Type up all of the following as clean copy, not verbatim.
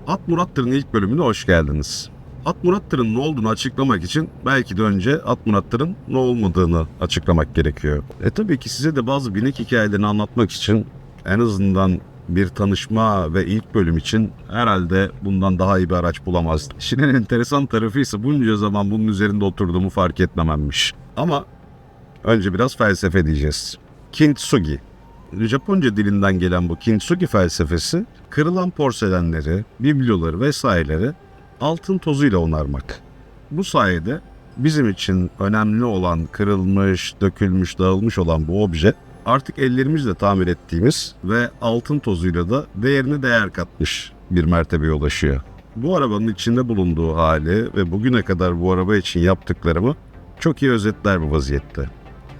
At Murattır'ın ilk bölümüne hoş geldiniz. At Murattır'ın ne olduğunu açıklamak için belki de önce At Murattır'ın ne olmadığını açıklamak gerekiyor. Tabii ki size de bazı binek hikayelerini anlatmak için en azından bir tanışma ve ilk bölüm için herhalde bundan daha iyi bir araç bulamazdım. İşin en enteresan tarafı ise bunca zaman bunun üzerinde oturduğumu fark etmememmiş. Ama önce biraz felsefe diyeceğiz. Kintsugi. Japonca dilinden gelen bu Kintsugi felsefesi, kırılan porselenleri, bibloları vesaireleri altın tozuyla onarmak. Bu sayede bizim için önemli olan, kırılmış, dökülmüş, dağılmış olan bu obje artık ellerimizle tamir ettiğimiz ve altın tozuyla da değerine değer katmış bir mertebeye ulaşıyor. Bu arabanın içinde bulunduğu hali ve bugüne kadar bu araba için yaptıklarımı çok iyi özetler bu vaziyette.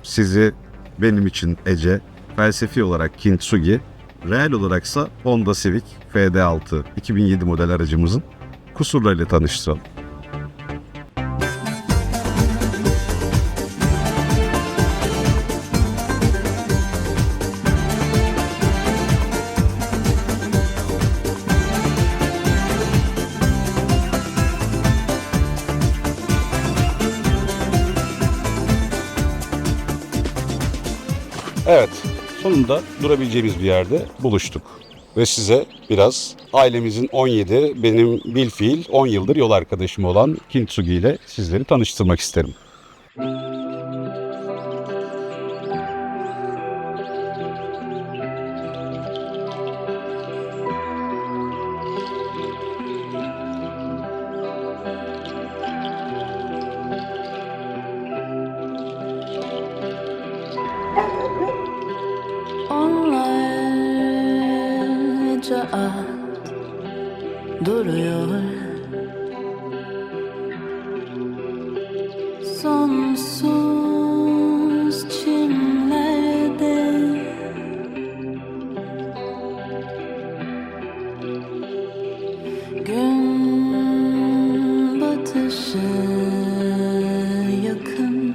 Sizi benim için Ece, felsefi olarak Kintsugi, reel olaraksa Honda Civic FD6 2007 model aracımızın kusurlarıyla tanıştıralım. Evet, sonunda durabileceğimiz bir yerde buluştuk. Ve size biraz ailemizin 17, benim bilfiil 10 yıldır yol arkadaşım olan Kintsugi ile sizleri tanıştırmak isterim. Onlarca at duruyor, sonsuz çimlerde. Gün batışı yakın.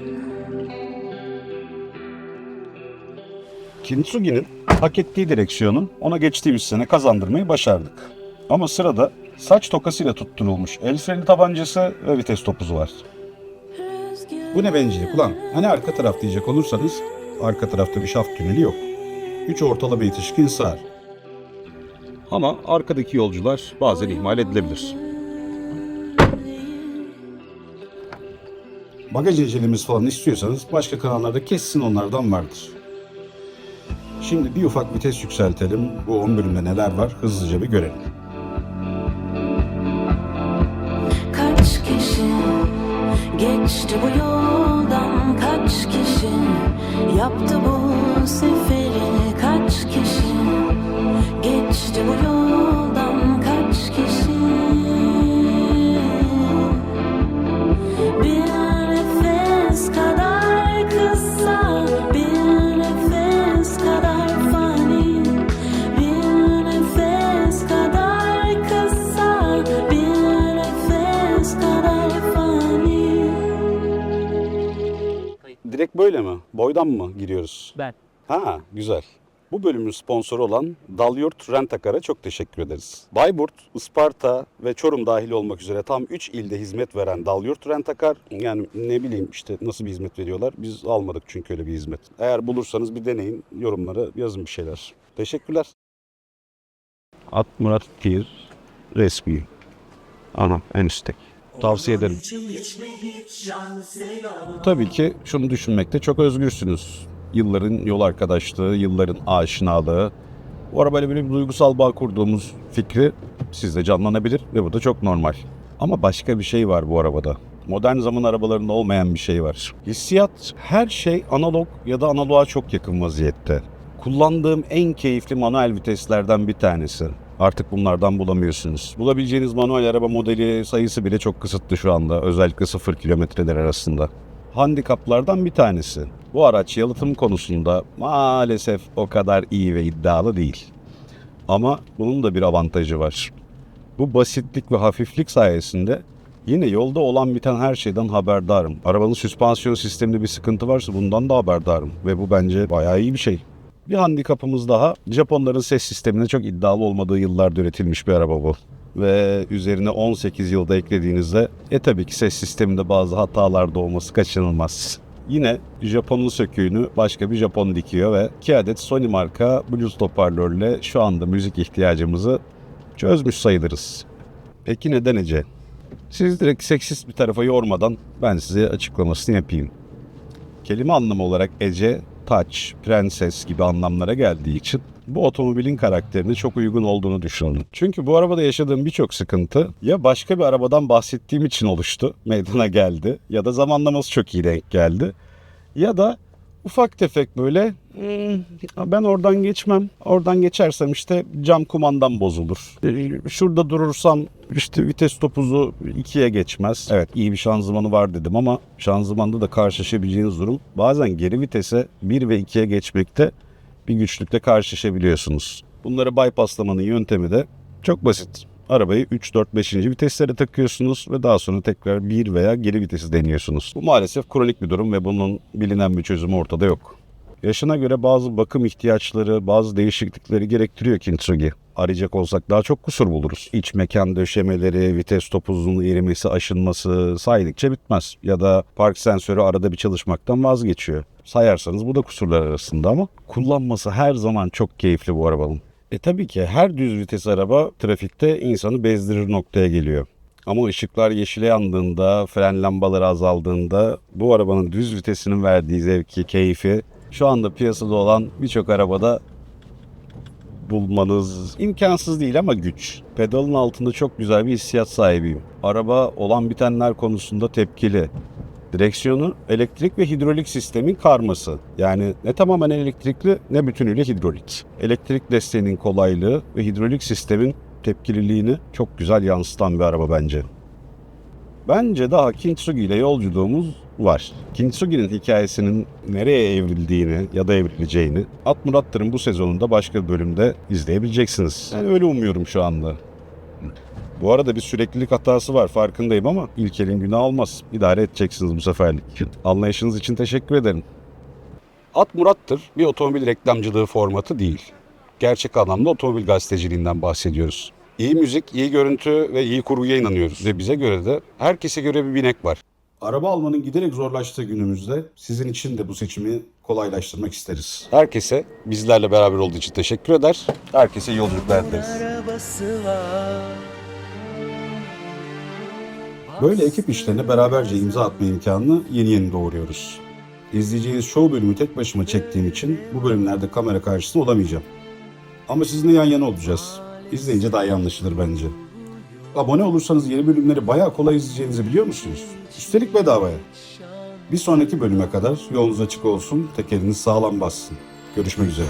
Kintsugi'nin hak ettiği direksiyonu ona geçtiğimiz sene kazandırmayı başardık. Ama sırada saç tokasıyla tutturulmuş el freni tabancası ve vites topuzu var. Bu ne bencillik ulan? Hani arka taraf diyecek olursanız arka tarafta bir şaft tüneli yok. 3 ortalama yetişkin sığar. Ama arkadaki yolcular bazen ihmal edilebilir. Bagaj incelemesi falan istiyorsanız başka kanallarda kesin onlardan vardır. Şimdi bir ufak vites yükseltelim. Bu 10 bölümde neler var hızlıca bir görelim. Kaç kişi geçti bu yoldan, kaç kişi yaptı bu seferi, kaç kişi geçti bu yoldan, kaç kişi bir nefes kadar kısa, bir nefes kadar fani, bir nefes kadar kısa, bir nefes kadar fani. Direkt böyle mi? Boydan mı giriyoruz? Ben. Ha, güzel. Bu bölümün sponsoru olan Dalyurt Rent-A-Car'a çok teşekkür ederiz. Bayburt, Isparta ve Çorum dahil olmak üzere tam 3 ilde hizmet veren Dalyurt Rent-A-Car, yani ne bileyim işte nasıl bir hizmet veriyorlar. Biz almadık çünkü öyle bir hizmet. Eğer bulursanız bir deneyin, yorumlara yazın bir şeyler. Teşekkürler. At Murat Tir Resmi. Ana en üstte. Tavsiye ederim. Tabii ki şunu düşünmekte çok özgürsünüz. Yılların yol arkadaşlığı, yılların aşinalığı. Bu arabayla böyle bir duygusal bağ kurduğumuz fikri sizde canlanabilir ve bu da çok normal. Ama başka bir şey var bu arabada. Modern zaman arabalarında olmayan bir şey var. Hissiyat, her şey analog ya da analoğa çok yakın vaziyette. Kullandığım en keyifli manuel viteslerden bir tanesi. Artık bunlardan bulamıyorsunuz. Bulabileceğiniz manuel araba modeli sayısı bile çok kısıtlı şu anda. Özellikle 0 kilometreler arasında. Handikaplardan bir tanesi. Bu araç yalıtım konusunda maalesef o kadar iyi ve iddialı değil. Ama bunun da bir avantajı var. Bu basitlik ve hafiflik sayesinde yine yolda olan biten her şeyden haberdarım. Arabanın süspansiyon sisteminde bir sıkıntı varsa bundan da haberdarım. Ve bu bence bayağı iyi bir şey. Bir handikapımız daha. Japonların ses sisteminde çok iddialı olmadığı yıllarda üretilmiş bir araba bu. ve üzerine 18 yılda eklediğinizde tabii ki ses sisteminde bazı hatalar doğması kaçınılmaz. Yine Japonlu söküğünü başka bir Japon dikiyor ve 2 adet Sony marka Bluetooth hoparlörle şu anda müzik ihtiyacımızı çözmüş sayılırız. Peki neden Ece? Siz direkt seksist bir tarafa yormadan ben size açıklamasını yapayım. Kelime anlamı olarak Ece, taç, prenses gibi anlamlara geldiği için bu otomobilin karakterine çok uygun olduğunu düşündüm. Çünkü bu arabada yaşadığım birçok sıkıntı ya başka bir arabadan bahsettiğim için oluştu, meydana geldi ya da zamanlaması çok iyi denk geldi ya da ufak tefek böyle ben oradan geçmem. Oradan geçersem işte cam kumandam bozulur. Şurada durursam işte vites topuzu 2'ye geçmez. Evet iyi bir şanzımanı var dedim ama şanzımanda da karşılaşabileceğiniz durum bazen geri vitese 1 ve 2'ye geçmekte bir güçlükle karşılaşabiliyorsunuz. Bunları bypasslamanın yöntemi de çok basit. Arabayı 3, 4, 5. viteslere takıyorsunuz ve daha sonra tekrar 1 veya geri vitesi deniyorsunuz. Bu maalesef kronik bir durum ve bunun bilinen bir çözümü ortada yok. Yaşına göre bazı bakım ihtiyaçları, bazı değişiklikleri gerektiriyor Kintsugi. Arayacak olsak daha çok kusur buluruz. İç mekan döşemeleri, vites topuzunun erimesi, aşınması saydıkça bitmez. Ya da park sensörü arada bir çalışmaktan vazgeçiyor. Sayarsanız bu da kusurlar arasında ama kullanması her zaman çok keyifli bu arabanın. Tabii ki her düz vites araba trafikte insanı bezdirir noktaya geliyor. Ama ışıklar yeşile yandığında, fren lambaları azaldığında bu arabanın düz vitesinin verdiği zevki, keyfi şu anda piyasada olan birçok arabada bulmanız imkansız değil ama güç. Pedalın altında çok güzel bir hissiyat sahibiyim. Araba olan bitenler konusunda tepkili. Direksiyonu elektrik ve hidrolik sistemin karması. Yani ne tamamen elektrikli ne bütünüyle hidrolik. Elektrik desteğinin kolaylığı ve hidrolik sistemin tepkililiğini çok güzel yansıtan bir araba bence. Bence daha Kintsugi ile yolculuğumuz var. Kintsugi'nin hikayesinin nereye evrildiğini ya da evrileceğini At Murattır'ın bu sezonunda başka bir bölümde izleyebileceksiniz. Yani öyle umuyorum şu anda. Bu arada bir süreklilik hatası var farkındayım ama ilk elin günahı olmaz. İdare edeceksiniz bu seferlik. Anlayışınız için teşekkür ederim. At Murattır bir otomobil reklamcılığı formatı değil. Gerçek anlamda otomobil gazeteciliğinden bahsediyoruz. İyi müzik, iyi görüntü ve iyi kurguya inanıyoruz. Ve bize göre de herkese göre bir binek var. Araba almanın giderek zorlaştığı günümüzde sizin için de bu seçimi kolaylaştırmak isteriz. Herkese bizlerle beraber olduğu için teşekkür eder. Herkese iyi yolculuklar dileriz. Böyle ekip işlerine beraberce imza atma imkanını yeni doğuruyoruz. İzleyeceğiniz çoğu bölümü tek başıma çektiğim için bu bölümlerde kamera karşısında olamayacağım. Ama sizinle yan yana olacağız. İzleyince daha iyi anlaşılır bence. Abone olursanız yeni bölümleri bayağı kolay izleyeceğinizi biliyor musunuz? Üstelik bedavaya. Bir sonraki bölüme kadar yolunuz açık olsun, tekeriniz sağlam bassın. Görüşmek üzere.